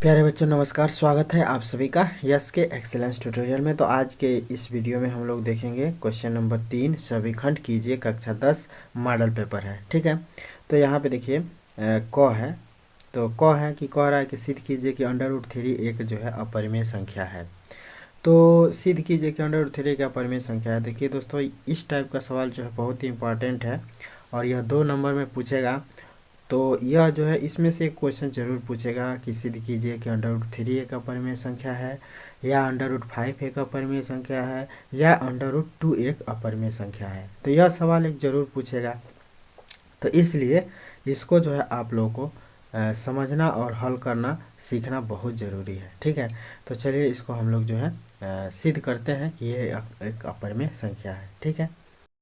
प्यारे बच्चों नमस्कार, स्वागत है आप सभी का यस के एक्सेलेंस ट्यूटोरियल में। तो आज के इस वीडियो में हम लोग देखेंगे क्वेश्चन नंबर 3, सभी खंड कीजिए, कक्षा 10 मॉडल पेपर है। ठीक है, तो यहाँ पे देखिए क है। तो क है कि कह रहा है कि सिद्ध कीजिए कि अंडर रूट 3 एक जो है अपरिमेय संख्या है। तो सिद्ध कीजिए कि अंडर रूट 3 एक अपरिमेय संख्या है। देखिए दोस्तों, इस टाइप का सवाल जो है बहुत ही इंपॉर्टेंट है और यह 2 नंबर में पूछेगा। तो यह जो है इसमें से एक क्वेश्चन जरूर पूछेगा कि सिद्ध कीजिए कि अंडर रूट 3 एक अपरिमेय संख्या है, या अंडर रूट 5 एक अपरिमेय संख्या है, या अंडर रूट 2 एक अपरिमेय संख्या है। तो यह सवाल एक जरूर पूछेगा। तो इसलिए इसको जो है आप लोगों को समझना और हल करना सीखना बहुत ज़रूरी है। ठीक है, तो चलिए इसको हम लोग जो है सिद्ध करते हैं कि ये एक अपरिमेय संख्या है। ठीक है,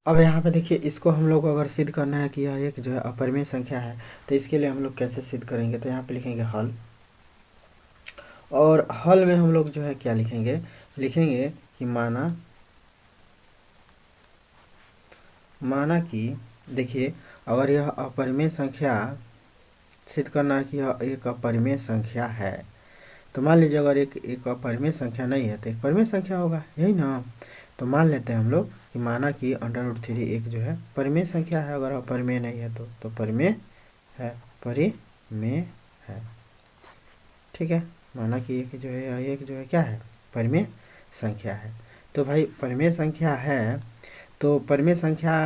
अब यहाँ पे देखिए, इसको हम लोग को अगर सिद्ध करना है कि यह एक जो है अपरिमेय संख्या है, तो इसके लिए हम लोग कैसे सिद्ध करेंगे। तो यहाँ पे लिखेंगे हल, और हल में हम लोग जो है क्या लिखेंगे, लिखेंगे कि माना कि देखिए, अगर यह अपरिमेय संख्या सिद्ध करना है कि यह एक अपरिमेय संख्या है, तो मान लीजिए अगर एक अपरिमेय संख्या नहीं है तो एक परिमेय संख्या होगा, यही ना। तो मान लेते हैं हम लोग कि माना कि अंडर रूट 3 एक जो है परिमेय संख्या है। अगर अपरिमेय नहीं है तो परिमेय है, परिमेय है। ठीक है, माना कि एक जो है क्या है, परिमेय संख्या है। तो भाई परिमेय संख्या है, तो परिमेय संख्या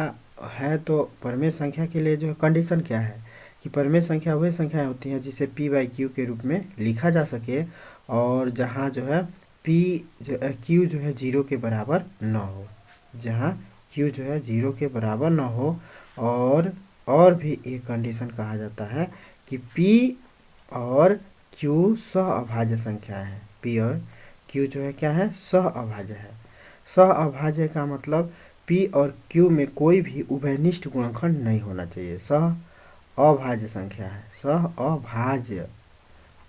है, तो परिमेय संख्या के लिए जो है कंडीशन क्या है कि परिमेय संख्या वही संख्याएं होती हैं जिसे p/q के रूप में लिखा जा सके, और जहाँ जो है q जो है 0 के बराबर न हो, जहाँ q जो है 0 के बराबर न हो। और भी एक कंडीशन कहा जाता है कि p और q सह अभाज्य संख्या है। p और q जो है क्या है, सह अभाज्य है। सह अभाज्य का मतलब p और q में कोई भी उभयनिष्ठ गुणनखंड नहीं होना चाहिए। सह अभाज्य संख्या है, सह अभाज्य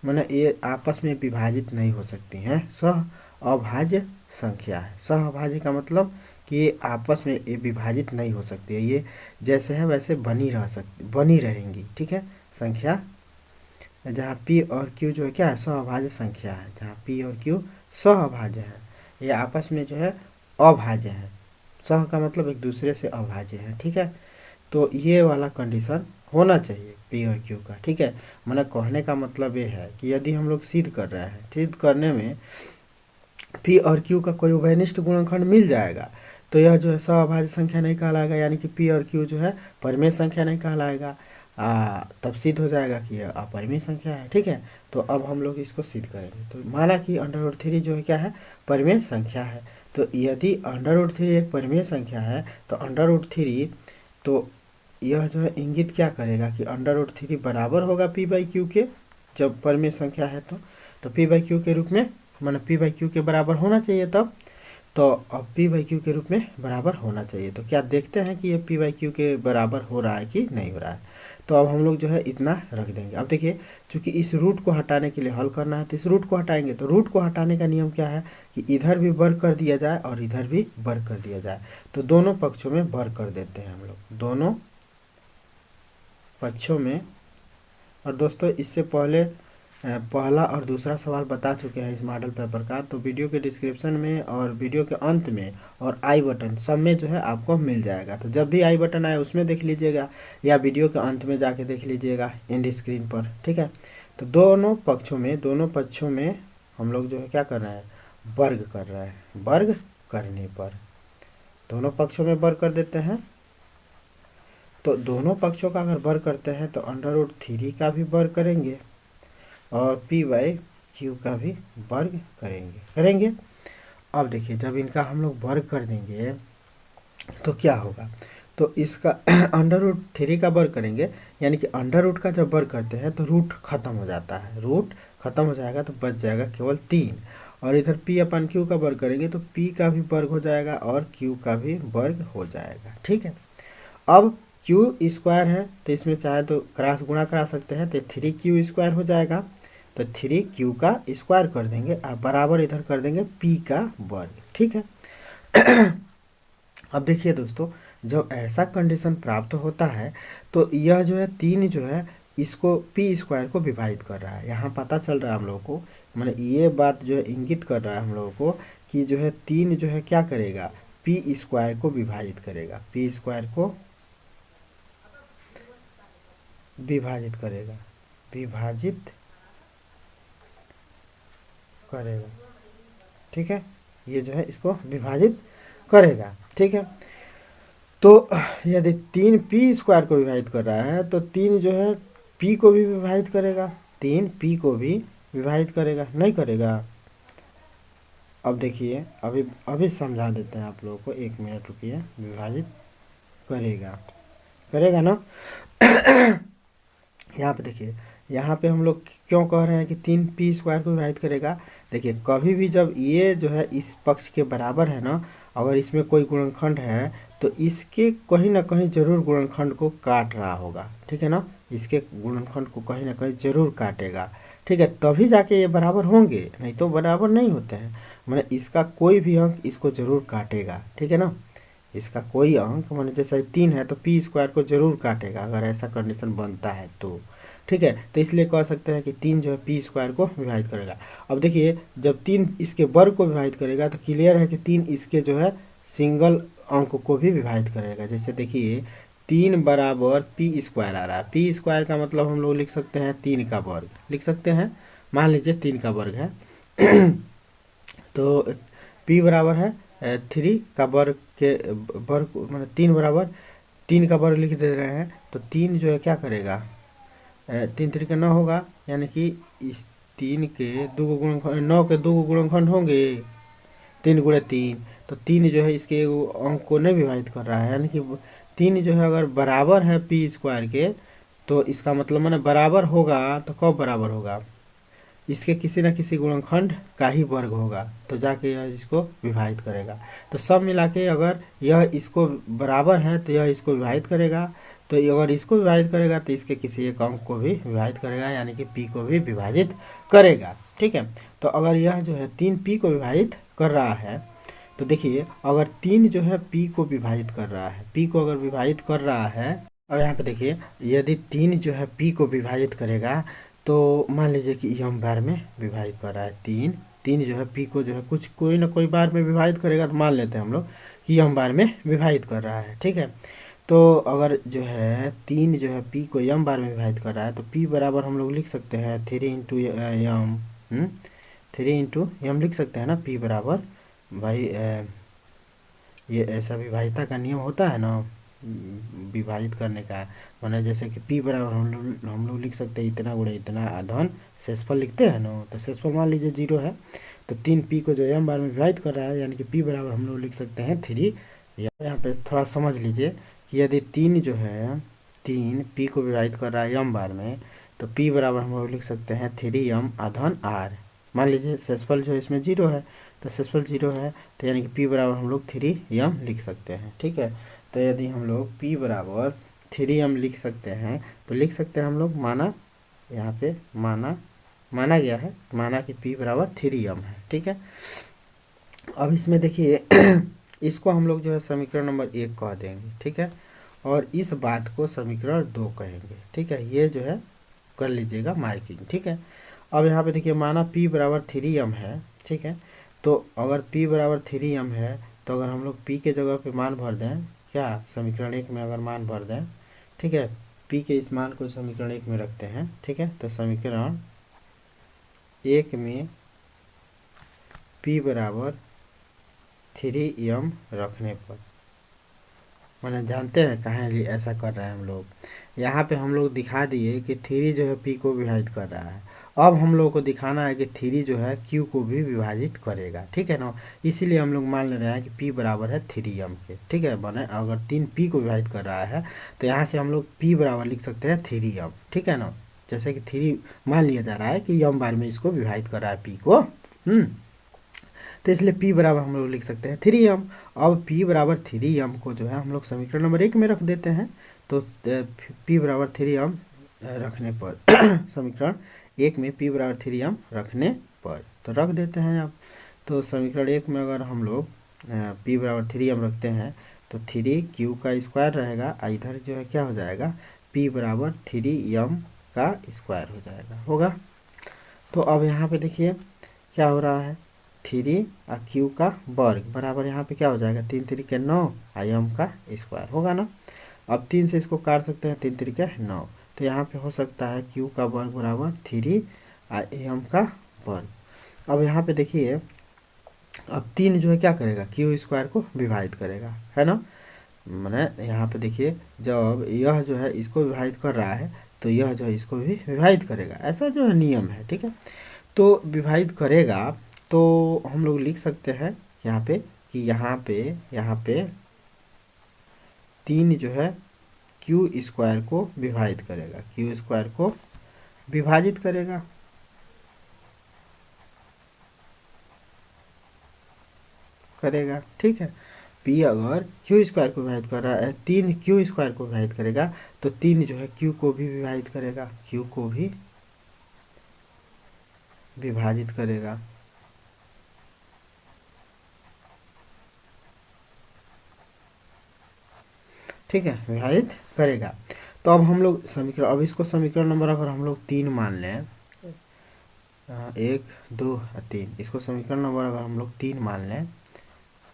माने ये आपस में विभाजित नहीं हो सकती हैं, सह अभाज्य संख्या है। सह अभाज्य का मतलब कि ये आपस में ये विभाजित नहीं हो सकती है, ये जैसे है वैसे बनी रहेंगी। ठीक है, संख्या जहाँ p और q जो है क्या है, सहअभाज्य संख्या है। जहाँ p और q सहअभाज्य है, ये आपस में जो है अभाज्य है। सह का मतलब एक दूसरे से अभाज्य है। ठीक है, तो ये वाला कंडीशन होना चाहिए p और q का। ठीक है, मैंने कहने का मतलब ये है कि यदि हम लोग सिद्ध कर रहे हैं, सिद्ध करने में p और q का कोई उभयनिष्ठ गुणनखंड मिल जाएगा, तो यह जो है सहअभाज्य संख्या नहीं कहलाएगा, यानी कि p और q जो है परिमेय संख्या नहीं कहलाएगा। तब सिद्ध हो जाएगा कि यह अपरिमेय संख्या है। ठीक है, तो अब हम लोग इसको सिद्ध करेंगे। तो माना कि अंडर रूट 3 जो है क्या है, परिमेय संख्या है। तो यदि अंडर रूट 3 एक परिमेय संख्या है, तो अंडर रूट 3 तो यह जो है इंगित क्या करेगा कि अंडर रूट 3 बराबर होगा p/q के, जब परिमेय संख्या है तो p/q के रूप में, माना p/q के बराबर होना चाहिए तब। तो अब p/q के रूप में बराबर होना चाहिए। तो क्या देखते हैं कि ये p/q के बराबर हो रहा है कि नहीं हो रहा है। तो अब हम लोग जो है इतना रख देंगे। अब देखिए, चूंकि इस रूट को हटाने के लिए हल करना है, तो इस रूट को हटाएंगे। तो रूट को हटाने का नियम क्या है कि इधर भी वर्ग कर दिया जाए और इधर भी वर्ग कर दिया जाए। तो दोनों पक्षों में वर्ग कर देते हैं हम लोग, दोनों पक्षों में। और दोस्तों, इससे पहले पहला और दूसरा सवाल बता चुके हैं इस मॉडल पेपर का, तो वीडियो के डिस्क्रिप्शन में और वीडियो के अंत में और आई बटन सब में जो है आपको मिल जाएगा। तो जब भी आई बटन आए उसमें देख लीजिएगा, या वीडियो के अंत में जाके देख लीजिएगा एंड स्क्रीन पर। ठीक है, तो दोनों पक्षों में हम लोग जो है क्या कर रहे हैं, वर्ग कर रहे हैं। वर्ग करने पर दोनों पक्षों में वर्ग कर देते हैं। तो दोनों पक्षों का अगर वर्ग करते हैं तो अंडर रूट 3 का भी वर्ग करेंगे और p/q का भी वर्ग करेंगे। अब देखिए, जब इनका हम लोग वर्ग कर देंगे तो क्या होगा, तो इसका अंडर रूट 3 का वर्ग करेंगे, यानी कि अंडर रूट का जब वर्ग करते हैं तो रूट खत्म हो जाता है, रूट खत्म हो जाएगा तो बच जाएगा केवल 3। और इधर p/q का वर्ग करेंगे तो p का भी वर्ग हो जाएगा और q का भी वर्ग हो जाएगा। ठीक है, अब q स्क्वायर है तो इसमें चाहे तो क्रॉस गुणा करा सकते हैं, तो 3q स्क्वायर हो जाएगा। तो 3q का स्क्वायर कर देंगे और बराबर इधर कर देंगे p का वर्ग। ठीक है, अब देखिए दोस्तों, जब ऐसा कंडीशन प्राप्त होता है तो यह जो है 3 जो है इसको पी स्क्वायर को विभाजित कर रहा है। यहाँ पता चल रहा है हम लोगों को, मैंने ये बात जो है इंगित कर रहा है हम लोगों को कि जो है 3 जो है क्या करेगा, पी स्क्वायर को विभाजित करेगा, पी स्क्वायर को विभाजित करेगा, विभाजित करेगा। ठीक है, ये जो है इसको विभाजित करेगा। ठीक है, तो यदि 3 पी स्क्वायर को विभाजित कर रहा है तो 3 जो है पी को भी विभाजित करेगा, 3 पी को भी विभाजित करेगा, नहीं करेगा? अब देखिए, अभी समझा देते हैं आप लोगों को, 1 मिनट रुकिए। विभाजित करेगा, करेगा ना? यहाँ पे देखिए, यहाँ पे हम लोग क्यों कह रहे हैं कि 3 पी स्क्वायर को विभाजित करेगा? देखिए, कभी भी जब ये जो है इस पक्ष के बराबर है ना, अगर इसमें कोई गुणनखंड है तो इसके कहीं ना कहीं जरूर गुणनखंड को काट रहा होगा। ठीक है ना, इसके गुणनखंड को कहीं ना कहीं जरूर काटेगा। ठीक है, तभी जाके ये बराबर होंगे, नहीं तो बराबर नहीं होते हैं। मैंने इसका कोई भी अंक इसको जरूर काटेगा। ठीक है ना, इसका कोई अंक, मैंने जैसे 3 है तो पी स्क्वायर को जरूर काटेगा अगर ऐसा कंडीशन बनता है तो। ठीक है, तो इसलिए कह सकते हैं कि 3 जो है पी स्क्वायर को विभाजित करेगा। अब देखिए, जब 3 इसके वर्ग को विभाजित करेगा तो क्लियर है कि 3 इसके जो है सिंगल अंक को भी विभाजित करेगा। जैसे देखिए, 3 बराबर पी स्क्वायर आ रहा है। पी स्क्वायर का मतलब हम लोग लिख सकते हैं 3 का वर्ग, लिख सकते हैं। मान लीजिए 3 का वर्ग है तो पी बराबर है 3 का वर्ग के वर्ग, मतलब 3 बराबर 3 का वर्ग लिख दे रहे हैं तो 3 जो है क्या करेगा, 3 3 9 होगा, यानी कि इस 3 के 2 गुणनखंड, 9 के 2 गुणनखंड होंगे, 3 गुणे 3, तो 3 जो है इसके अंक को नहीं विभाजित कर रहा है। यानी कि 3 जो है अगर बराबर है पी स्क्वायर के तो इसका मतलब मैंने बराबर होगा, तो कब बराबर होगा, इसके किसी न किसी गुणनखंड का ही वर्ग होगा, तो जाके यह इसको विभाजित करेगा। तो सब मिला के अगर यह इसको बराबर है तो यह इसको विभाजित करेगा, तो अगर इसको विभाजित करेगा तो इसके किसी एक अंक को भी विभाजित करेगा, यानी कि पी को भी विभाजित करेगा। ठीक है, तो अगर यह जो है 3 पी को विभाजित कर रहा है तो देखिए, अगर 3 जो है पी को विभाजित कर रहा है, पी को अगर विभाजित कर रहा है, और यहाँ पे देखिए, यदि 3 जो है पी को विभाजित करेगा तो मान लीजिए कि यम बार में विभाजित कर रहा है, 3 जो है पी को जो है कुछ कोई ना कोई बार में विभाजित करेगा, तो मान लेते हैं हम लोग कि यम बार में विभाजित कर रहा है। ठीक है, तो अगर जो है 3 जो है पी को यम बार में विभाजित कर रहा है तो पी बराबर हम लोग लिख सकते हैं 3 इंटू यम, 3 इंटू यम लिख सकते हैं ना। पी बराबर, भाई ये ऐसा विभाजिता का नियम होता है ना, विभाजित करने का, माने जैसे कि पी बराबर हम लोग लिख सकते हैं इतना गुणे इतना धन शेषफल लिखते हैं ना, तो शेषफल मान लीजिए 0 है, तो 3 पी को जो एम बार में विभाजित कर रहा है, यानी कि पी बराबर हम लोग लिख सकते हैं 3। यहाँ पे थोड़ा समझ लीजिए कि यदि 3 जो है 3 पी को विभाजित कर रहा है एम बार में, तो पी बराबर हम लोग लिख सकते हैं 3m आधन आर। मान लीजिए शेषफल जो है इसमें 0 है, तो शेषफल 0 है, तो यानी कि पी बराबर हम लोग 3m लिख सकते हैं। ठीक है, तो यदि हम लोग p बराबर 3m लिख सकते हैं तो लिख सकते हैं हम लोग, माना यहाँ पे माना गया है, माना कि p बराबर 3m है। ठीक है, अब इसमें देखिए इसको हम लोग जो है समीकरण नंबर 1 कह देंगे। ठीक है, और इस बात को समीकरण 2 कहेंगे। ठीक है, ये जो है कर लीजिएगा मार्किंग। ठीक है, अब यहाँ पे देखिए, माना p बराबर 3m है। ठीक है, तो अगर p बराबर 3m है तो अगर हम लोग p के जगह पे मान भर दें, क्या समीकरण 1 में अगर मान भर दें, ठीक है, p के इस मान को समीकरण 1 में रखते हैं। ठीक है, तो समीकरण 1 में p बराबर 3m रखने पर, मैंने जानते हैं कहाँ ऐसा कर रहे हैं हम लोग, यहाँ पे हम लोग दिखा दिए कि 3 जो है p को विभाजित कर रहा है। अब हम लोगों को दिखाना है कि 3 जो है q को भी विभाजित करेगा। ठीक है ना, इसीलिए हम लोग मान ले रहे हैं कि p बराबर है 3m के। ठीक है, माने अगर 3 p को विभाजित कर रहा है तो यहाँ से हम लोग p बराबर लिख सकते हैं 3m। ठीक है ना, जैसे कि 3 मान लिया जा रहा है कि m बार में इसको विभाजित कर रहा है p को, तो इसलिए p बराबर हम लोग लिख सकते हैं 3m। अब p बराबर 3m को जो है हम लोग समीकरण नंबर 1 में रख देते हैं, तो p बराबर 3m रखने पर समीकरण 1 में p बराबर 3m रखने पर तो रख देते हैं आप। तो समीकरण 1 में अगर हम लोग p बराबर 3m रखते हैं तो 3q का स्क्वायर रहेगा, इधर जो है क्या हो जाएगा, p बराबर 3m का स्क्वायर हो जाएगा, होगा। तो अब यहाँ पे देखिए क्या हो रहा है, 3 और क्यू का वर्ग बराबर यहाँ पे क्या हो जाएगा, 3 3 9 और एम का स्क्वायर होगा ना। अब 3 से इसको काट सकते हैं, 3 3 9, तो यहाँ पे हो सकता है क्यू का वर्ग बराबर 3 और एम का वर्ग। अब यहाँ पे देखिए अब 3 जो है क्या करेगा, क्यू स्क्वायर को विभाजित करेगा, है ना। मैंने यहाँ पे देखिए जब यह जो है इसको विभाजित कर रहा है तो यह जो है इसको भी विभाजित करेगा, ऐसा जो है नियम है, ठीक है। तो विभाजित करेगा तो हम लोग लिख सकते हैं यहाँ पे कि यहाँ पे 3 जो है क्यू स्क्वायर को विभाजित करेगा, क्यू स्क्वायर को विभाजित करेगा, ठीक है। पी अगर क्यू स्क्वायर को विभाजित कर रहा है, 3 क्यू स्क्वायर को विभाजित करेगा तो 3 जो है क्यू को भी विभाजित करेगा, क्यू को भी विभाजित करेगा, ठीक है, विभाजित करेगा। तो अब हम लोग समीकरण, अब इसको समीकरण नंबर अगर हम लोग 3 मान लें, 1 2 3, इसको समीकरण नंबर अगर हम लोग 3 मान लें,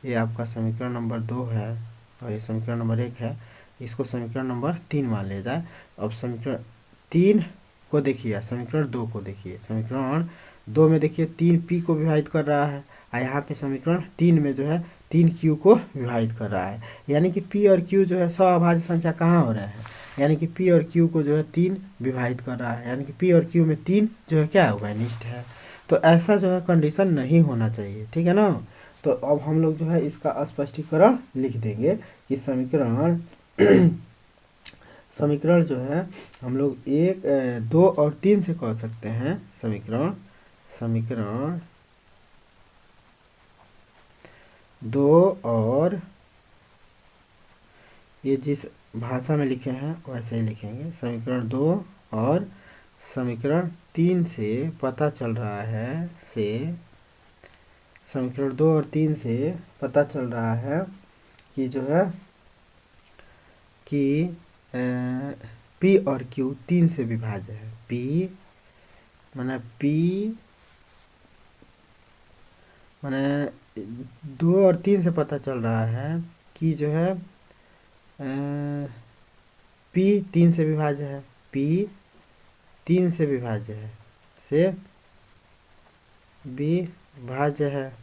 ये आपका समीकरण नंबर 2 है और ये समीकरण नंबर 1 है, इसको समीकरण नंबर 3 मान लिया जाए। अब समीकरण 3 को देखिए, समीकरण 2 को देखिए, समीकरण 2 में देखिए 3 पी को विभाजित कर रहा है और यहाँ पे समीकरण 3 में जो है 3 क्यू को विभाजित कर रहा है, यानी कि पी और क्यू जो है सअभाज्य संख्या कहाँ हो रहे हैं, यानी कि पी और क्यू को जो है 3 विभाजित कर रहा है, यानी कि पी और क्यू में 3 जो है क्या होगा, निष्ठ है। तो ऐसा जो है कंडीशन नहीं होना चाहिए, ठीक है ना। तो अब हम लोग जो है इसका स्पष्टीकरण लिख देंगे कि समीकरण समीकरण जो है हम लोग 1 2 और 3 से कर सकते हैं, समीकरण 2 और, ये जिस भाषा में लिखे हैं वैसे ही लिखेंगे, समीकरण 2 और समीकरण 3 से पता चल रहा है, समीकरण 2 और 3 से पता चल रहा है कि जो है कि पी और क्यू 3 से विभाज्य है, पी माने 2 और 3 से पता चल रहा है कि जो है पी 3 से विभाज्य है, पी 3 से विभाज्य है, से विभाज्य है,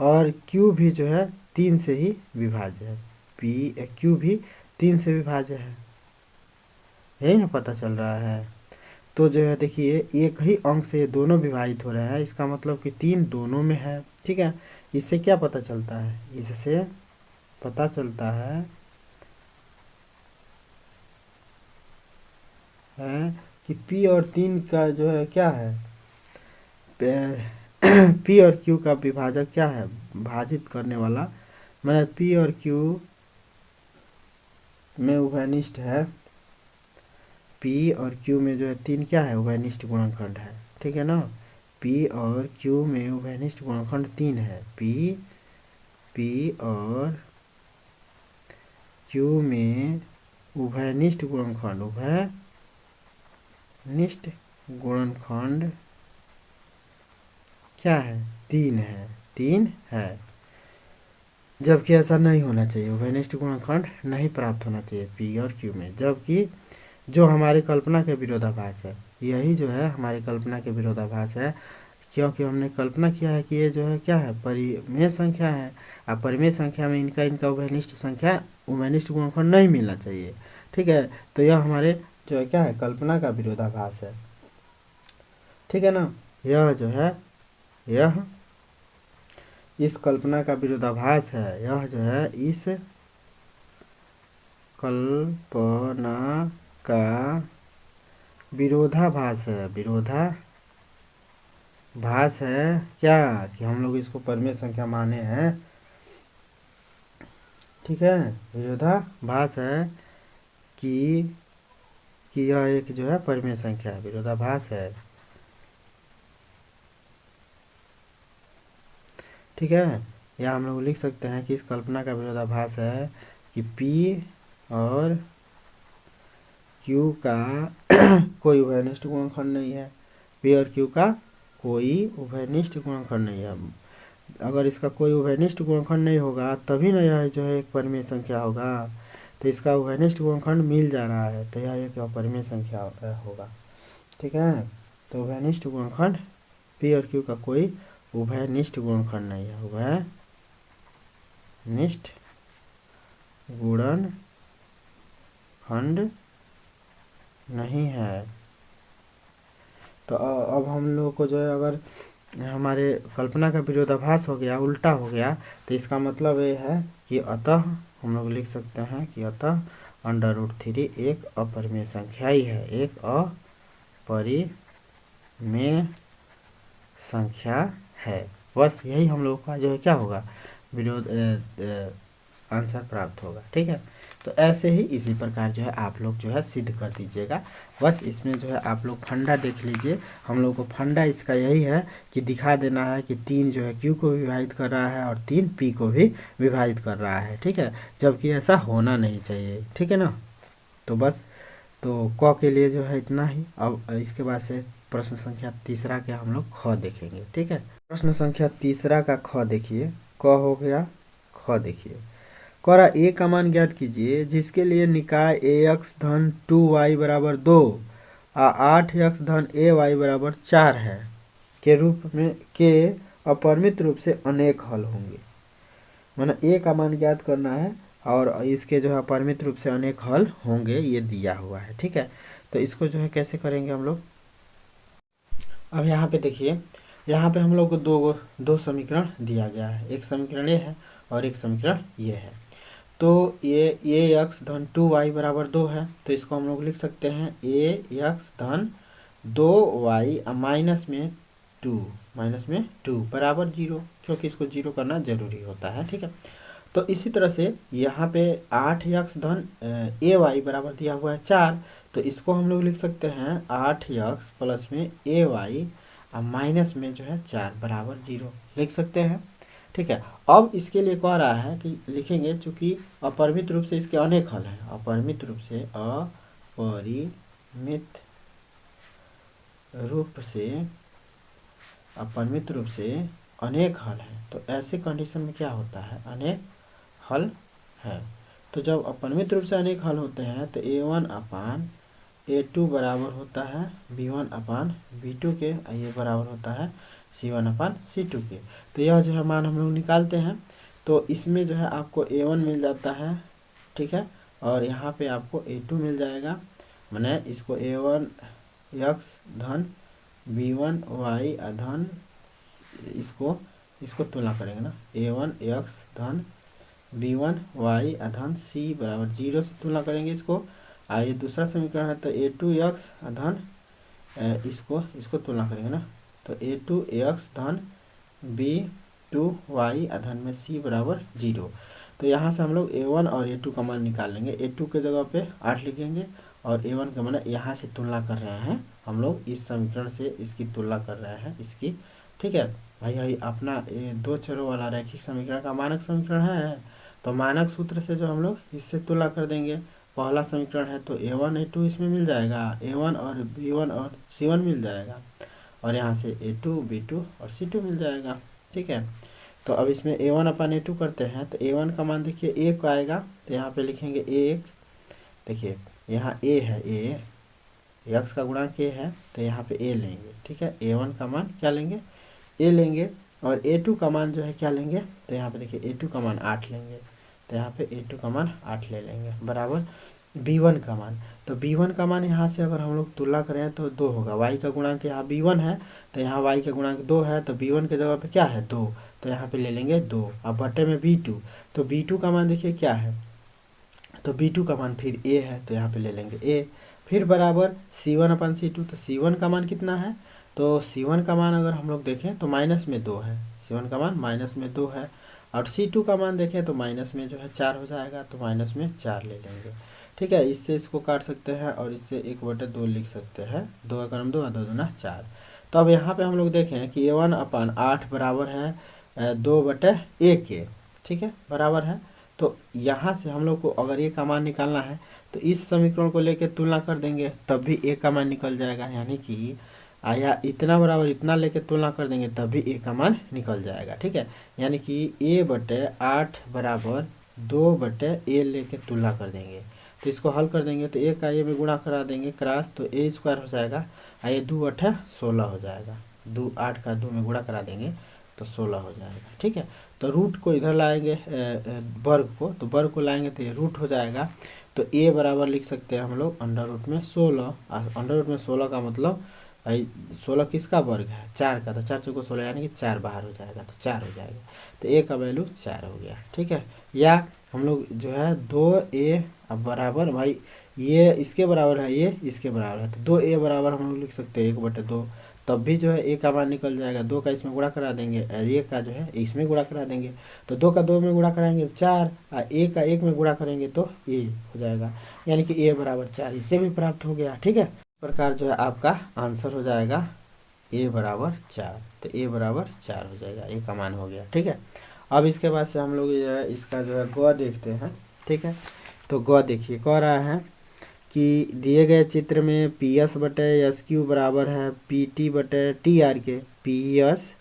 और क्यू भी जो है 3 से ही विभाज्य है, क्यू भी 3 से विभाज्य है, यही ना पता चल रहा है। तो जो है देखिए एक ही अंक से दोनों विभाजित हो रहे हैं, इसका मतलब कि 3 दोनों में है, ठीक है। इससे क्या पता चलता है, इससे पता चलता है कि पी और 3 का जो है क्या है, पी और क्यू का विभाजक क्या है, भाजित करने वाला, मतलब पी और क्यू में उभयनिष्ठ है, पी और क्यू में जो है 3 क्या है, उभयनिष्ठ गुणनखंड है, ठीक है ना। पी और क्यू में उभयनिष्ठ गुणनखंड 3 है, पी और क्यू में उभयनिष्ठ गुणनखंड क्या है, 3 है, जबकि ऐसा नहीं होना चाहिए, उभयनिष्ठ गुणनखंड नहीं प्राप्त होना चाहिए पी और क्यू में, जबकि जो हमारी कल्पना के विरोधाभास है, यही जो है हमारी कल्पना के विरोधाभास है, क्योंकि हमने कल्पना किया है कि ये जो है क्या है, परिमेय संख्या है, और परिमेय संख्या में इनका उभयनिष्ठ गुणनखंड नहीं मिलना चाहिए, ठीक है। तो यह हमारे जो है क्या है, कल्पना का विरोधाभास है, ठीक है ना। यह जो है यह इस कल्पना का विरोधाभास है, यह जो है इस कल्पना का विरोधाभास है, विरोधाभास है क्या, कि हम लोग इसको परिमेय संख्या माने हैं, ठीक है। विरोधाभास है कि यह एक जो है परिमेय संख्या है, विरोधाभास है, ठीक है। या हम लोग लिख सकते हैं कि इस कल्पना का विरोधाभास है कि P और क्यू का कोई उभयनिष्ठ गुणनखंड नहीं है, पी और क्यू का कोई उभयनिष्ठ गुणनखंड नहीं है। अगर इसका कोई उभयनिष्ठ गुणनखंड नहीं होगा तभी ना यह जो है एक परिमेय संख्या होगा। तो इसका उभयनिष्ठ गुणनखंड मिल जा रहा है तो यह एक अपरिमेय संख्या होगा। ठीक है, तो उभयनिष्ठ गुणनखंड पी और क्यू का कोई उभयनिष्ठ गुणनखंड नहीं है, उभयनिष्ठ गुणनखंड नहीं है। तो अब हम लोग को जो है अगर हमारे कल्पना का विरोधाभास हो गया, उल्टा हो गया, तो इसका मतलब ये है कि अतः हम लोग लिख सकते हैं कि अतः √3 एक अपरिमेय संख्या ही है, एक अपरिमेय संख्या है। बस यही हम लोग का जो है क्या होगा, विरोध आंसर प्राप्त होगा। ठीक है, तो ऐसे ही इसी प्रकार जो है आप लोग जो है सिद्ध कर दीजिएगा। बस इसमें जो है आप लोग फंडा देख लीजिए। हम लोग को फंडा इसका यही है कि दिखा देना है कि 3 जो है क्यू को विभाजित कर रहा है और 3 पी को भी विभाजित कर रहा है। ठीक है, जबकि ऐसा होना नहीं चाहिए। ठीक है ना, तो बस तो क के लिए जो है इतना ही। अब इसके बाद से प्रश्न संख्या तीसरा के हम लोग ख देखेंगे। ठीक है, प्रश्न संख्या तीसरा का ख देखिए, क हो गया, ख देखिए। करा ए का मान ज्ञात कीजिए जिसके लिए निकाय ax धन 2y बराबर 2 और 8x धन ay बराबर 4 है के रूप में के अपरिमित रूप से अनेक हल होंगे। माना ए का मान ज्ञात करना है और इसके जो है अपरिमित रूप से अनेक हल होंगे, ये दिया हुआ है। ठीक है, तो इसको जो है कैसे करेंगे हम लोग। अब यहाँ पे देखिए, यहाँ पे हम लोग को दो समीकरण दिया गया है, एक समीकरण ये है और एक समीकरण ये है। तो ये x धन 2y बराबर 2 है, तो इसको हम लोग लिख सकते हैं ax धन 2y माइनस में 2 बराबर 0, क्योंकि इसको 0 करना जरूरी होता है। ठीक है, तो इसी तरह से यहाँ पे 8x धन ay बराबर दिया हुआ है 4, तो इसको हम लोग लिख सकते हैं 8x प्लस में ay माइनस में जो है 4 बराबर 0 लिख सकते हैं। ठीक है, अब इसके लिए कह रहा है कि लिखेंगे चूंकि अपरिमित रूप से इसके अनेक हल हैं, अपरिमित रूप से अनेक हल हैं। तो ऐसे कंडीशन में क्या होता है, अनेक हल है। तो जब अपरिमित रूप से अनेक हल होते हैं तो a1 अपान a2 बराबर होता है b1 अपान b2 के, ये बराबर होता है c1 अपान c2 के। तो यह जो है मान हम लोग निकालते हैं, तो इसमें जो है आपको a1 मिल जाता है। ठीक है, और यहाँ पे आपको a2 मिल जाएगा। मैंने इसको a1 x धन b1 y धन इसको तुलना करेंगे ना, a1 x धन b1 y धन c बराबर 0 से तुलना करेंगे इसको। ये दूसरा समीकरण है, तो a2 x धन इसको तुलना करेंगे ना, तो a2 x धन b2 y धन में c बराबर 0। तो यहाँ से हम लोग a1 और a2 का मान निकाल लेंगे। a2 के जगह पे 8 लिखेंगे और a1 का मान यहाँ से तुलना कर रहे हैं हम लोग, इस समीकरण से इसकी तुलना कर रहे हैं इसकी। ठीक है भाई, यही अपना दो चरों वाला रैखिक समीकरण का मानक समीकरण है, तो मानक सूत्र से जो हम लोग इससे तुलना कर देंगे। पहला समीकरण है तो a1 a2 इसमें मिल जाएगा, a1 और b1 और c1 मिल जाएगा, और यहाँ से a2 b2 और c2 मिल जाएगा। ठीक है, तो अब इसमें a1 अपन a2 करते हैं, तो a1 का मान देखिए 1 आएगा, तो यहाँ पे लिखेंगे 1। देखिए यहाँ a है, a x का गुणांक a है, तो यहाँ पे a लेंगे। ठीक है, a1 का मान क्या लेंगे, a लेंगे, और a2 का मान जो है क्या लेंगे, तो यहाँ पे देखिए a2 का मान 8 लेंगे, तो यहाँ पे a2 का मान 8 ले लेंगे बराबर b1 का मान। तो b1 का मान यहाँ से अगर हम लोग तुलना करें तो 2 होगा, y का गुणांक यहाँ b1 है, तो यहाँ y का गुणांक 2 है, तो b1 के जगह पे क्या है 2, तो यहाँ पे ले लेंगे 2। अब बटे में b2, तो b2 का मान देखिए क्या है, तो b2 का मान फिर a है, तो यहाँ पे ले लेंगे a। फिर बराबर c1 अपन c2, तो c1 का मान कितना है, तो c1 का मान अगर हम लोग देखें तो माइनस में 2 है, c1 का मान माइनस में 2 है, और c2 का मान देखें तो माइनस में जो है 4 हो जाएगा, तो माइनस में 4 ले लेंगे। ठीक है, इससे इसको काट सकते हैं और इससे 1/2 लिख सकते हैं, 2 का क्रम 2 2 दूना 4। तो अब यहाँ पे हम लोग देखें कि a1 अपान 8 बराबर है 2/1 के। ठीक है, बराबर है, तो यहाँ से हम लोग को अगर ये का मान निकालना है तो इस समीकरण को लेकर तुलना कर देंगे तब भी ए का मान निकल जाएगा, यानी कि आया इतना बराबर इतना लेके तुलना कर देंगे तब भी ए का मान निकल जाएगा। ठीक है, यानी कि a/8 बराबर 2/a लेके तुलना कर देंगे। तो इसको हल कर देंगे तो ए का ए में गुणा करा देंगे क्रॉस, तो ए स्क्वायर हो जाएगा, ये 2 8 16 हो जाएगा। 8 का 2 में गुणा करा देंगे तो 16 हो जाएगा। ठीक है, तो रूट को इधर लाएंगे वर्ग को, तो वर्ग को लाएंगे तो ये रूट हो जाएगा। तो ए बराबर लिख सकते हैं हम लोग अंडर रूट में 16। अंडर रूट में 16 का मतलब 16 किसका वर्ग है, 4 का, तो 4 चौको 16 यानी कि 4 बाहर हो जाएगा, तो 4 हो जाएगा। तो ए का वैल्यू 4 हो गया। ठीक है, या हम लोग जो है 2a अब बराबर भाई ये इसके बराबर है, ये इसके बराबर है, तो 2a बराबर हम लोग लिख सकते हैं 1/2, तब भी जो है ए का मान निकल जाएगा। 2 का इसमें गुणा करा देंगे और ए का जो है इसमें गुणा करा देंगे, तो 2 का 2 में गुणा कराएंगे तो 4, और ए का 1 में गुणा करेंगे तो ए हो जाएगा, यानी कि ए बराबर 4 इससे भी प्राप्त हो गया। ठीक है, इस प्रकार जो है आपका आंसर हो जाएगा ए बराबर 4, तो ए बराबर 4 हो जाएगा, ए का मान हो गया। ठीक है, अब इसके बाद से हम लोग जो है इसका जो है ग देखते हैं। ठीक है, तो ग देखिए कह रहा है कि दिए गए चित्र में पी एस बटे एस क्यू बराबर है पी टी बटे टी आर के, पी एस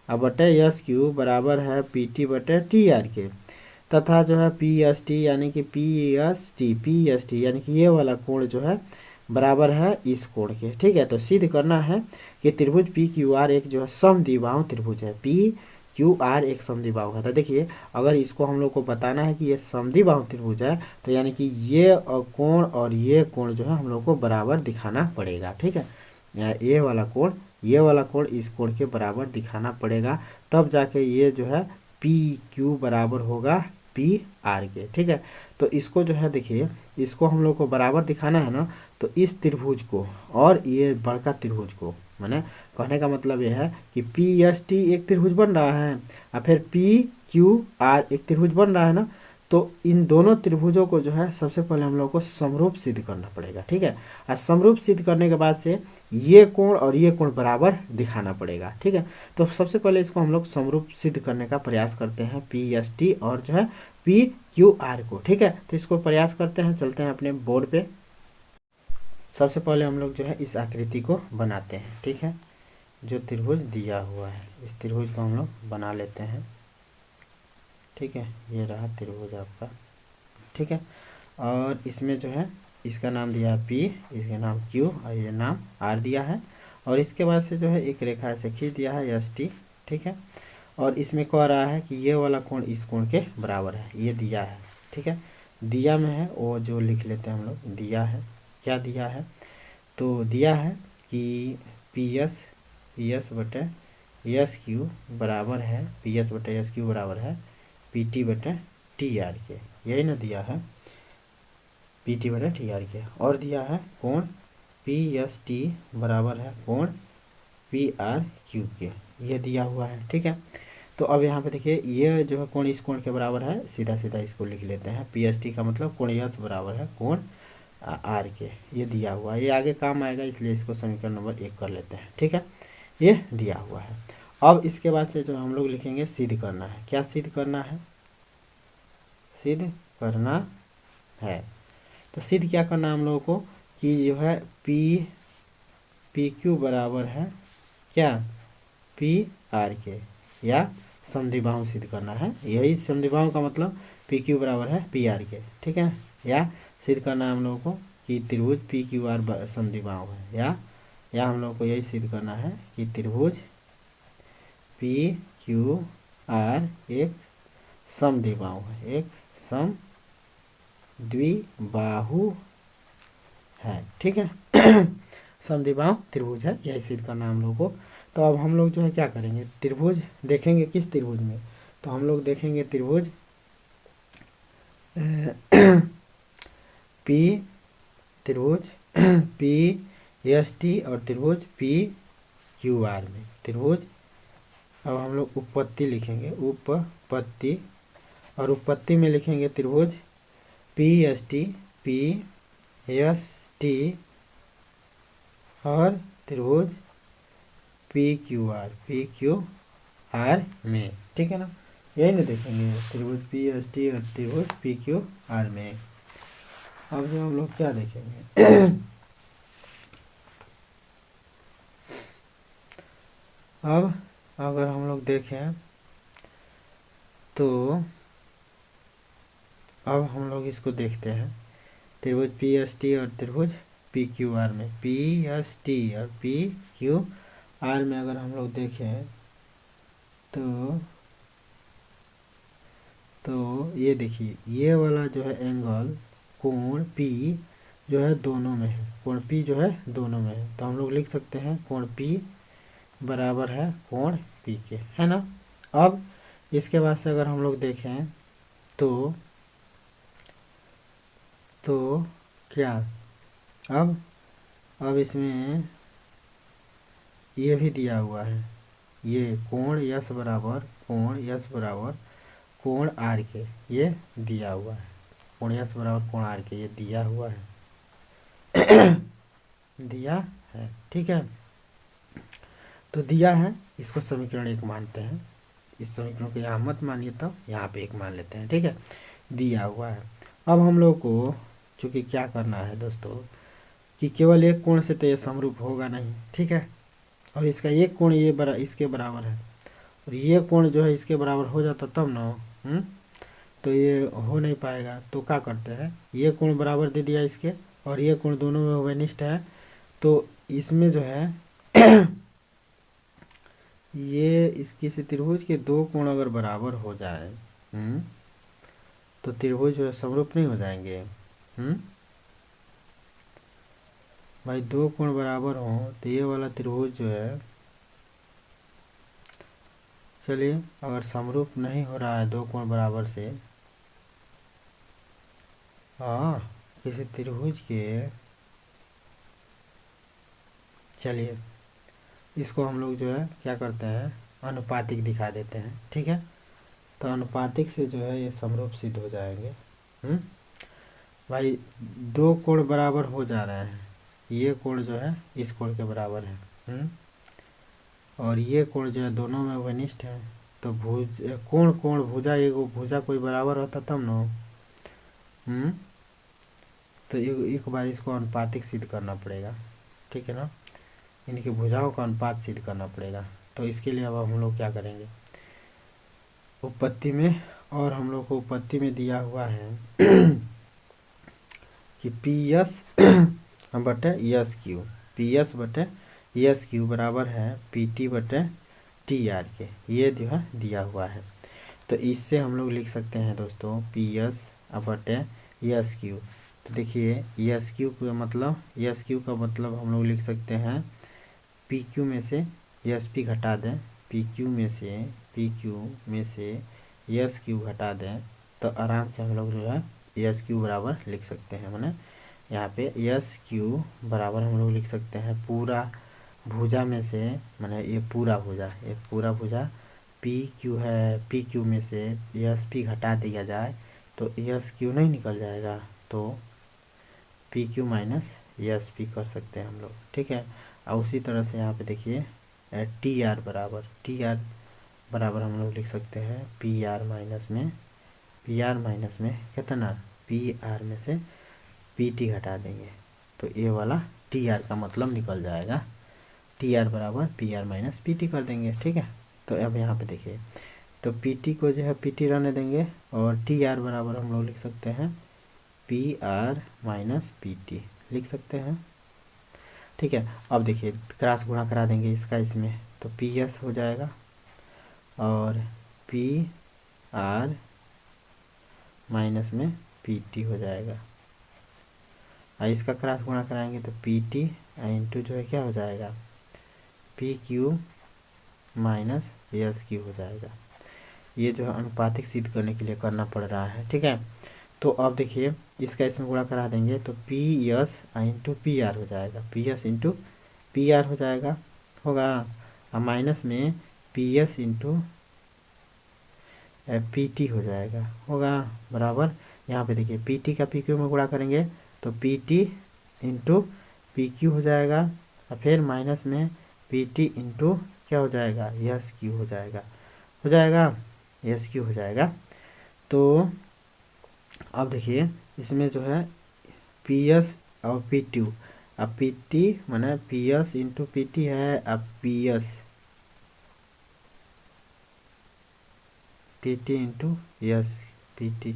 बटे एस क्यू बराबर है पी टी बटे टी आर के, तथा जो है पी एस टी यानी कि पी एस टी यानी कि ये वाला कोण जो है बराबर है इस कोण के। ठीक है, तो सिद्ध करना है कि त्रिभुज पी क्यू आर एक जो है समद्विबाहु त्रिभुज है। पी क्यू आर एक समद्विबाहु है। तो देखिए अगर इसको हम लोग को बताना है कि ये समद्विबाहु त्रिभुज है, तो यानी कि ये कोण और ये कोण जो है हम लोग को बराबर दिखाना पड़ेगा। ठीक है, ये वाला कोण इस कोण के बराबर दिखाना पड़ेगा, तब जाके ये जो है पी क्यू बराबर होगा पी आर के। ठीक है, तो इसको जो है देखिए इसको हम लोग को बराबर दिखाना है ना, तो इस त्रिभुज को और ये बड़का त्रिभुज को, माने कहने का मतलब यह है कि पी एस टी एक त्रिभुज बन रहा है और फिर पी क्यू आर एक त्रिभुज बन रहा है ना, तो इन दोनों त्रिभुजों को जो है सबसे पहले हम लोग को समरूप सिद्ध करना पड़ेगा। ठीक है, और समरूप सिद्ध करने के बाद से ये कोण और ये कोण बराबर दिखाना पड़ेगा। ठीक है, तो सबसे पहले इसको हम लोग समरूप सिद्ध करने का प्रयास करते हैं पी एस टी और जो है पी क्यू आर को। ठीक है, तो इसको प्रयास करते हैं, चलते हैं अपने बोर्ड पे। सबसे पहले हम लोग जो है इस आकृति को बनाते हैं। ठीक है, जो त्रिभुज दिया हुआ है इस त्रिभुज को हम लोग बना लेते हैं। ठीक है, ये रहा त्रिभुज आपका। ठीक है, और इसमें जो है इसका नाम दिया है पी, इसका नाम क्यू और ये नाम आर दिया है, और इसके बाद से जो है एक रेखा ऐसे खींच दिया है एस टी। ठीक है, और इसमें कह रहा है कि ये वाला कोण इस कोण के बराबर है, ये दिया है। ठीक है, दिया में है वो जो लिख लेते हैं हम लोग, दिया है क्या दिया है, तो दिया है कि पी एस बटे एस क्यू बराबर है, पी एस बटे एस क्यू बराबर है पी टी बटे टी आर के, यही ना दिया है पी टी बटे टी आर के, और दिया है कोण पी एस टी बराबर है कोण पी आर क्यू के, ये दिया हुआ है। ठीक है, तो अब यहाँ पे देखिए ये जो है कोण इस कोण के बराबर है, सीधा सीधा इसको लिख लेते हैं, पी एस टी का मतलब कोण एस बराबर है कोण आर के, ये दिया हुआ है, ये आगे काम आएगा इसलिए इसको समीकरण नंबर 1 कर लेते हैं। ठीक है, ये दिया हुआ है। अब इसके बाद से जो हम लोग लिखेंगे सिद्ध करना है। क्या सिद्ध करना है, सिद्ध करना है, तो सिद्ध क्या करना है हम लोगों को कि जो है पी क्यू बराबर है क्या पी आर के, या समद्विबाहु सिद्ध करना है। यही समद्विबाहु का मतलब पी क्यू बराबर है पी आर के। ठीक है, या सिद्ध करना है हम लोगों को कि त्रिभुज पी क्यू आर समद्विबाहु है, या हम लोगों को यही सिद्ध करना है कि त्रिभुज पी क्यू आर एक समद्विबाहु है, एक समद्विबाहु है। ठीक है, समद्विबाहु त्रिभुज है, यही सिद्ध करना है हम लोग को। तो अब हम लोग जो है क्या करेंगे, त्रिभुज देखेंगे किस त्रिभुज में, तो हम लोग देखेंगे त्रिभुज पी एस टी और त्रिभुज पी क्यू आर में त्रिभुज। अब हम लोग उपपत्ति लिखेंगे, उपपत्ति, और उपपत्ति में लिखेंगे त्रिभुज पी एस टी और त्रिभुज पी क्यू आर में। ठीक है ना, यही ना देखेंगे त्रिभुज पी एस टी और त्रिभुज पी क्यू आर में। अब जो हम लोग क्या देखेंगे अब अगर हम लोग देखें तो अब हम लोग इसको देखते हैं त्रिभुज पी एस टी और त्रिभुज पी क्यू आर में। पी एस टी और पी क्यू आर में अगर हम लोग देखें तो ये देखिए ये वाला जो है एंगल कोण पी जो है दोनों में है, कोण पी जो है दोनों में है, तो हम लोग लिख सकते हैं कोण पी बराबर है कोण पी के, है ना। अब इसके बाद से अगर हम लोग देखें तो क्या अब इसमें ये भी दिया हुआ है, ये कोण यस बराबर कोण आर के ये दिया हुआ है, कोण यस बराबर कोण आर के ये दिया हुआ है दिया है, ठीक है। तो दिया है, इसको समीकरण 1 मानते हैं, इस समीकरण को यहाँ मत मानिए, तो यहाँ पे 1 मान लेते हैं, ठीक है। दिया हुआ है। अब हम लोग को चूँकि क्या करना है दोस्तों कि केवल एक कोण से तो ये समरूप होगा नहीं, ठीक है, और इसका एक कोण ये इसके बराबर है और ये कोण जो है इसके बराबर हो जाता तब ना, तो ये हो नहीं पाएगा। तो क्या करते हैं, ये कोण बराबर दे दिया इसके और ये कोण दोनों में वनिष्ठ है, तो इसमें जो है ये इस किसी त्रिभुज के दो कोण अगर बराबर हो जाए तो त्रिभुज जो है समरूप नहीं हो जाएंगे। भाई दो कोण बराबर हो तो ये वाला त्रिभुज जो है, चलिए अगर समरूप नहीं हो रहा है दो कोण बराबर से, हाँ किसी त्रिभुज के, चलिए इसको हम लोग जो है क्या करते हैं अनुपातिक दिखा देते हैं, ठीक है। तो अनुपातिक से जो है ये समरूप सिद्ध हो जाएंगे। भाई दो कोण बराबर हो जा रहे हैं, ये कोण जो है इस कोण के बराबर है और ये कोण जो है दोनों में वनिष्ठ है, तो कोण भुजा एगो भुजा कोई बराबर होता तब न, तो एक बार इसको अनुपातिक सिद्ध करना पड़ेगा, ठीक है ना, इनकी भुजाओं का अनुपात सिद्ध करना पड़ेगा। तो इसके लिए अब हम लोग क्या करेंगे उत्पत्ति में, और हम लोग को उत्पत्ति में दिया हुआ है कि पी एस बटे एस क्यू, पी एस बटे एस क्यू बराबर है पी टी बटे टी आर के, ये जो है दिया हुआ है। तो इससे हम लोग लिख सकते हैं दोस्तों पी एस बटे एस क्यू। तो देखिए एस क्यू का मतलब हम लोग लिख सकते हैं पी क्यू में से एस पी घटा दें, पी क्यू में से एस क्यू घटा दें, तो आराम से हम लोग जो है एस क्यू बराबर लिख सकते हैं। मैंने यहाँ पे एस क्यू बराबर हम लोग लिख सकते हैं पूरा भुजा में से, मैंने ये पूरा भुजा पी क्यू है, पी क्यू में से एस पी घटा दिया जाए तो एस क्यू नहीं निकल जाएगा, तो P Q minus S P कर सकते हैं हम लोग, ठीक है। और उसी तरह से यहाँ पे देखिए टी आर बराबर हम लोग लिख सकते हैं पी आर माइनस में कितना, पी आर में से पी टी घटा देंगे तो ये वाला टी आर का मतलब निकल जाएगा, टी आर बराबर P R minus P T कर देंगे, ठीक है। तो अब यहाँ पे देखिए तो पी टी को जो है पी टी रहने देंगे और टी आर बराबर हम लोग लिख सकते हैं P R minus P T लिख सकते हैं, ठीक है। अब देखिए क्रॉस गुणा करा देंगे इसका इसमें, तो पी एस हो जाएगा और पी आर माइनस में पी टी हो जाएगा, और इसका क्रॉस गुणा कराएंगे तो पी टी इंटू जो है क्या हो जाएगा P Q minus S Q हो जाएगा। ये जो है अनुपातिक सिद्ध करने के लिए करना पड़ रहा है, ठीक है। तो अब देखिए इसका इसमें गुणा करा देंगे तो P S into P are हो जाएगा, P S into P are हो जाएगा होगा, और माइनस में P S into P T हो जाएगा होगा बराबर, यहाँ पे देखिए पी टी का पी क्यू में गुणा करेंगे तो P T into P Q हो जाएगा और फिर माइनस में पी टी इंटू क्या हो जाएगा एस क्यू हो जाएगा एस क्यू हो जाएगा। तो अब देखिए इसमें जो है पी एस और पी टू। अब पी टी माने P S into P T है। अब P S P T into S P T.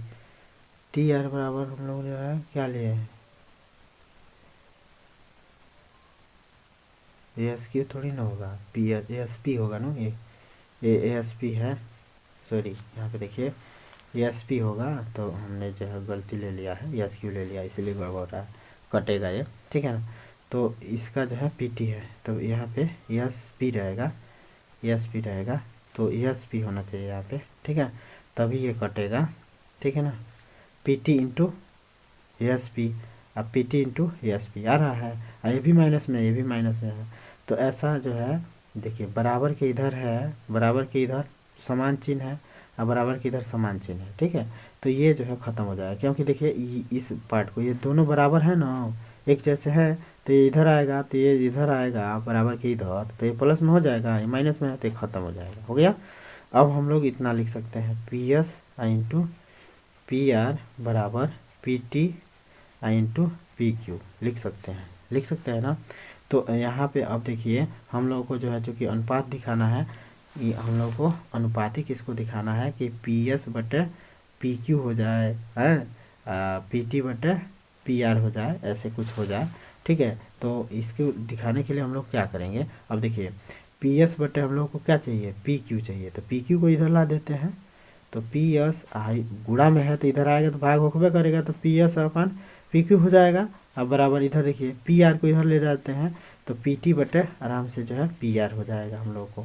T R बराबर हम लोग जो है क्या लिए हैं, एस क्यू थोड़ी ना होगा, पी एस पी होगा ना। ये एस पी है, सॉरी यहाँ पे देखिए एस पी होगा, तो हमने जो है गलती ले लिया है, एस क्यू ले लिया, इसलिए गड़बड़ हो रहा है, कटेगा ये, ठीक है ना। तो इसका जो है पी टी है, तो यहाँ पे एस पी रहेगा, एस पी रहेगा, तो एस पी होना चाहिए यहाँ पे, ठीक है, तभी ये कटेगा, ठीक है ना। P T into S P, अब P T into S P आ रहा है, ये भी माइनस में, ये भी माइनस में है। तो ऐसा जो है देखिए, बराबर के इधर है, बराबर के इधर समान चिन्ह है, और बराबर के इधर समान चिन्ह है, ठीक है। तो ये जो है ख़त्म हो जाएगा, क्योंकि देखिए इस पार्ट को, ये दोनों बराबर है ना, एक जैसे है, तो ये इधर आएगा, तो ये इधर आएगा बराबर के इधर, तो ये प्लस में हो जाएगा, ये माइनस में है, तो ये ख़त्म हो जाएगा, हो गया। अब हम लोग इतना लिख सकते हैं, P S into P R बराबर P T into P Q लिख सकते हैं, लिख सकते हैं ना। तो यहाँ पे अब देखिए, हम लोगों को जो है चूँकि अनुपात दिखाना है, ये हम लोग को अनुपातिक इसको दिखाना है कि पी एस बटे पी क्यू हो जाए, है पी टी बटे पी आर हो जाए, ऐसे कुछ हो जाए, ठीक है। तो इसको दिखाने के लिए हम लोग क्या करेंगे, अब देखिए पी एस बटे हम लोग को क्या चाहिए, पी क्यू चाहिए, तो पी क्यू को इधर ला देते हैं, तो पी एस गुणा में है तो इधर आएगा तो भाग होकर करेगा, तो पी एस अपन पी क्यू हो जाएगा। अब बराबर इधर देखिए पी आर को इधर ले जाते हैं, तो पी टी बटे आराम से जो है पी आर हो जाएगा हम लोग को,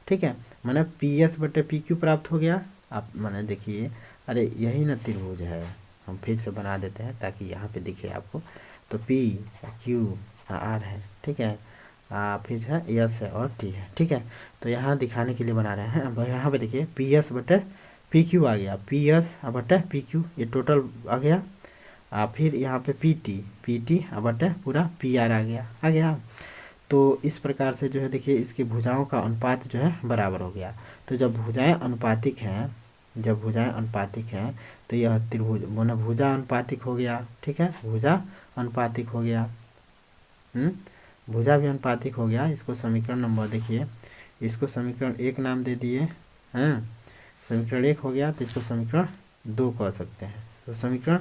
ठीक है। माने पी एस बटे पी क्यू प्राप्त हो गया। आप माने देखिए, अरे यही ना त्रिभुज है, हम फिर से बना देते हैं ताकि यहाँ पे दिखे आपको। तो पी क्यू आर है, ठीक है, फिर है एस है और टी है, ठीक है। तो यहाँ दिखाने के लिए बना रहे हैं। अब यहाँ पे देखिए पी एस बटे पी क्यू आ गया, पी एस बटे पी क्यू, ये टोटल आ गया। फिर यहाँ पे पी टी बटे पूरा पी आर आ गया। तो इस प्रकार से जो है देखिए, इसकी भुजाओं का अनुपात जो है बराबर हो गया। तो जब भुजाएं अनुपातिक हैं, जब भुजाएं अनुपातिक हैं, तो यह त्रिभुज माने भुजा अनुपातिक हो गया, ठीक है, भुजा अनुपातिक हो गया, भुजा भी अनुपातिक हो गया। इसको समीकरण नंबर देखिए, इसको समीकरण 1 नाम दे दिए हैं, समीकरण 1 हो गया, तो इसको समीकरण 2 कह सकते हैं। तो समीकरण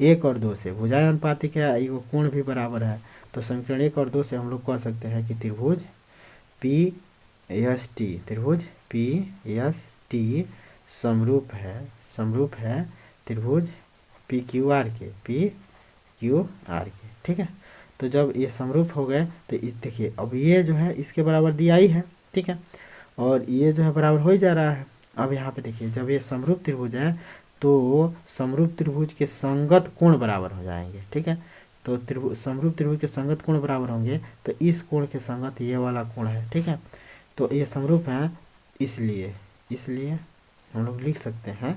1 और 2 से भुजाएं अनुपातिक है, ये कोण भी बराबर है, तो समीकरण 1 और 2 से हम लोग कह सकते हैं कि त्रिभुज पी एस टी, त्रिभुज पी एस टी समरूप है त्रिभुज पी क्यू आर के, ठीक है। तो जब ये समरूप हो गए, तो इस देखिए अब ये जो है इसके बराबर दिया ही है, ठीक है, और ये जो है बराबर हो ही जा रहा है। अब यहाँ पे देखिए, जब ये समरूप त्रिभुज है, तो समरूप त्रिभुज के संगत कोण बराबर हो जाएंगे, ठीक है। तो समरूप त्रिभुज के संगत कोण बराबर होंगे, तो इस कोण के संगत ये वाला कोण है, ठीक है। तो ये समरूप है, इसलिए हम लोग लिख सकते हैं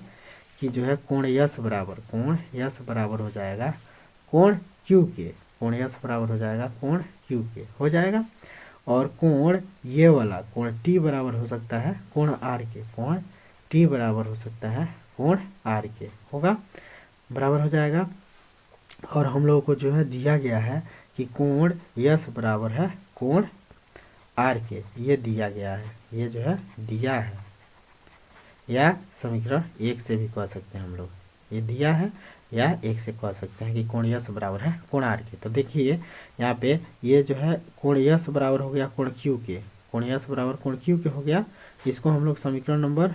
कि जो है कोण यस बराबर हो जाएगा कोण क्यू के, कोण यस बराबर हो जाएगा कोण क्यू के, हो जाएगा। और कोण ये वाला कोण टी बराबर हो सकता है कोण आर के, कोण टी बराबर हो सकता है कोण आर के, होगा, बराबर हो जाएगा। और हम लोगों को जो है दिया गया है कि कोण यस बराबर है कोण आर के, ये दिया गया है, ये जो है दिया है, या समीकरण 1 से भी कह सकते हैं हम लोग, ये दिया है, या 1 से कह सकते हैं कि कोण यस बराबर है कोण आर के। तो देखिए यहाँ पे ये जो है कोण यस बराबर हो गया कोण क्यू के, कोण यस बराबर कोण क्यू के हो गया। इसको हम लोग समीकरण नंबर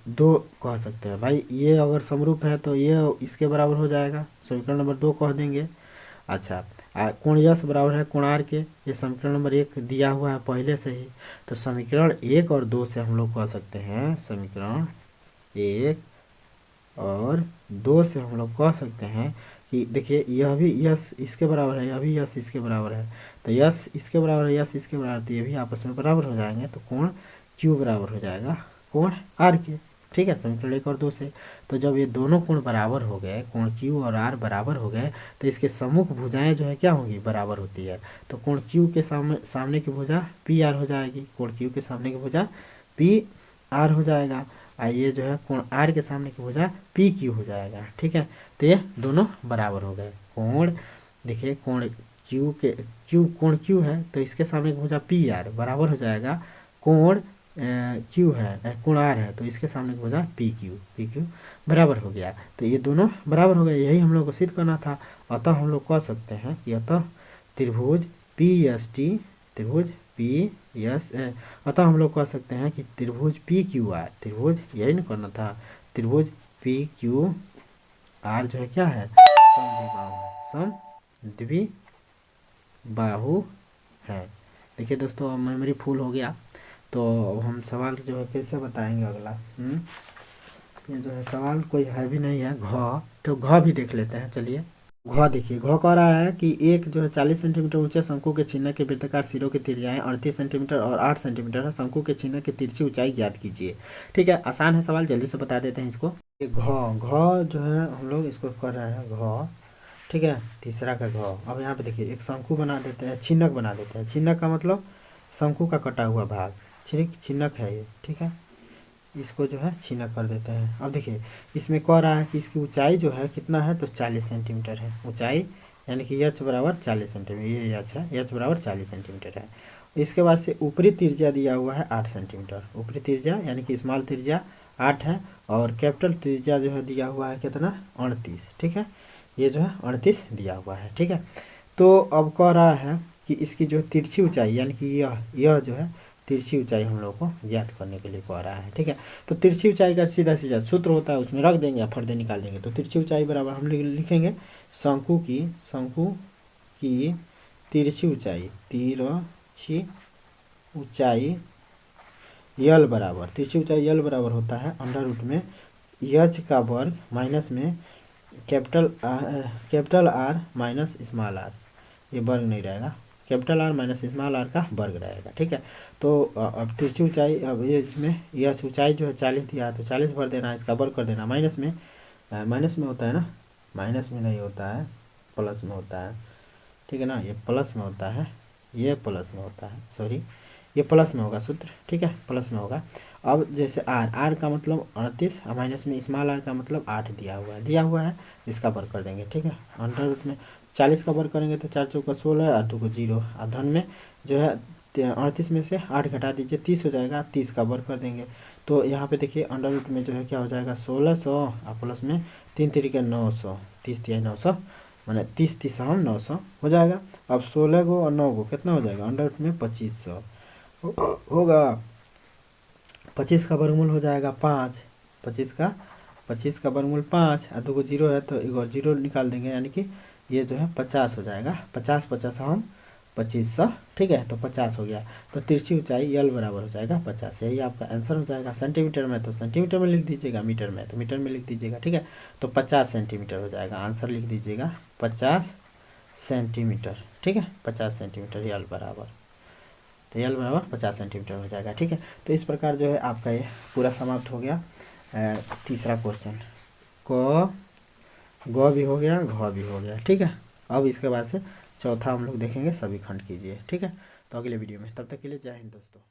2 कह सकते हैं। भाई ये अगर समरूप है तो ये इसके बराबर हो जाएगा, समीकरण नंबर 2 कह देंगे। अच्छा, कोण यस बराबर है कोण आर के, ये समीकरण नंबर 1 दिया हुआ है पहले से ही। तो समीकरण 1 और 2 से हम लोग कह सकते हैं, समीकरण 1 और 2 से हम लोग कह सकते हैं कि देखिए यह भी यस इसके बराबर है, यह भी यस इसके बराबर है, तो यस इसके बराबर है, यस इसके बराबर, तो ये भी आपस में बराबर हो जाएंगे, तो कोण क्यू बराबर हो जाएगा कोण आर के, ठीक है, समीकरण 1 और 2 से। तो जब ये दोनों कोण बराबर हो गए, कोण क्यू और आर बराबर हो गए, तो इसके सम्मुख भुजाएं जो है क्या होंगी, बराबर होती है। तो कोण क्यू के सामने की भुजा पी आर हो जाएगी, कोण क्यू के सामने की भुजा पी आर हो जाएगा। ये जो है कोण आर के सामने की भुजा पी क्यू हो जाएगा। ठीक है, तो ये दोनों बराबर हो गए। कोण देखिए कोण कोण क्यू है तो इसके सामने की भुजा पी आर बराबर हो जाएगा कोण क्यू है कोण आर है तो इसके सामने की भुजा पी क्यू बराबर हो गया। तो ये दोनों बराबर हो गए, यही हम लोग को सिद्ध करना था। अतः हम लोग कह सकते हैं कि अतः त्रिभुज पी एस टी त्रिभुज पी यस अतः हम लोग कह सकते हैं कि त्रिभुज पी क्यू आर त्रिभुज यही ना करना था, त्रिभुज पी क्यू आर जो है क्या है समद्विबाहु है। देखिए दोस्तों मेमोरी फुल हो गया तो हम सवाल जो है कैसे बताएंगे अगला। ये जो है सवाल कोई है भी नहीं है घ, तो घ भी देख लेते हैं। चलिए घ देखिए, घ कह रहा है कि एक जो है 40 सेंटीमीटर ऊंचे शंकु के चिन्ह के वृत्ताकार सिरों की त्रिज्याएं 38 सेंटीमीटर और 8 सेंटीमीटर है। शंकु के चिन्ह की तिरछी ऊंचाई ज्ञात कीजिए। ठीक है, आसान है सवाल, जल्दी से बता देते हैं इसको। घ जो है हम लोग इसको कर रहे हैं घ। ठीक है, तीसरा का घ। अब यहाँ पे देखिए एक शंकु बना देते हैं, छिन्नक बना देते हैं। छिन्नक का मतलब शंकु का कटा हुआ भाग, छिन्नक है ये। ठीक है, इसको जो है छिन्नक कर देते हैं। अब देखिए इसमें कह रहा है कि इसकी ऊंचाई जो है कितना है तो 40 सेंटीमीटर है ऊंचाई, यानी कि एच बराबर 40 सेंटीमीटर, ये एच है, एच बराबर 40 सेंटीमीटर है। इसके बाद से ऊपरी त्रिज्या दिया हुआ है 8 सेंटीमीटर, ऊपरी त्रिज्या यानी कि स्मॉल त्रिज्या 8 है और कैपिटल त्रिज्या जो है दिया हुआ है कितना 38। ठीक है, ये जो है 38 दिया हुआ है। ठीक है, तो अब कह रहा है कि इसकी जो तिरछी ऊंचाई यानी कि यह जो है तिरछी ऊंचाई हम लोग को ज्ञात करने के लिए कह रहा है। ठीक है, तो तिरछी ऊंचाई का सीधा सीधा सूत्र होता है, उसमें रख देंगे या फर्दे निकाल देंगे। तो तिरछी ऊंचाई बराबर हम लिखेंगे शंकु की तिरछी ऊंचाई यल बराबर, तिरछी ऊंचाई यल बराबर होता है अंडर रूट में एच का वर्ग माइनस में capital R minus small r, ये वर्ग नहीं रहेगा, capital R minus small r का वर्ग रहेगा। ठीक है, तो अब तिरछी ऊंचाई, अब ये इसमें यह ऊंचाई जो है 40 दिया है तो 40 भर देना, इसका वर्ग कर देना। माइनस में होता है ना, माइनस में नहीं होता है, प्लस में होता है। ठीक है ना, ये प्लस में होता है, ये प्लस में होता है, सॉरी ये प्लस में होगा सूत्र। ठीक है, प्लस में होगा। अब जैसे आर का मतलब 38 और माइनस में स्मॉल आर का मतलब 8 दिया हुआ है, इसका वर्ग कर देंगे। ठीक है, अंडर रूट में 40 का वर्ग करेंगे तो 4 चौका 16 और 2 को 0 और धन में जो है 38 में से 8 घटा दीजिए 30 हो जाएगा, 30 का वर्ग कर देंगे। तो यहाँ पे देखिए अंडर रूट में जो है क्या हो जाएगा 1600 और प्लस में 3 तरीके 900, 30 तिहाई 900 मैंने 30 हम 900 हो जाएगा। अब 16 को और 9 को कितना हो जाएगा अंडर रूट में 2500 होगा। 25 का वर्गमूल हो जाएगा 5, 25 का वर्गमूल 5 और 2 को 0 है तो एक और 0 निकाल देंगे, यानी कि ये जो है 50 हो जाएगा। 50 हम 2500। ठीक है, तो 50 हो गया। तो तिरछी ऊंचाई यल बराबर हो जाएगा 50, यही आपका आंसर हो जाएगा। सेंटीमीटर में तो सेंटीमीटर में लिख दीजिएगा, मीटर में तो मीटर में लिख दीजिएगा। ठीक है, तो 50 सेंटीमीटर हो जाएगा, आंसर लिख दीजिएगा 50 सेंटीमीटर। ठीक है, 50 सेंटीमीटर यल बराबर, तो यल बराबर 50 सेंटीमीटर हो जाएगा। ठीक है, तो इस प्रकार जो है आपका ये पूरा समाप्त हो गया तीसरा क्वेश्चन। ग भी हो गया, घ भी हो गया। ठीक है, अब इसके बाद से चौथा हम लोग देखेंगे, सभी खंड कीजिए। ठीक है, तो अगले वीडियो में, तब तक के लिए जय हिंद दोस्तों।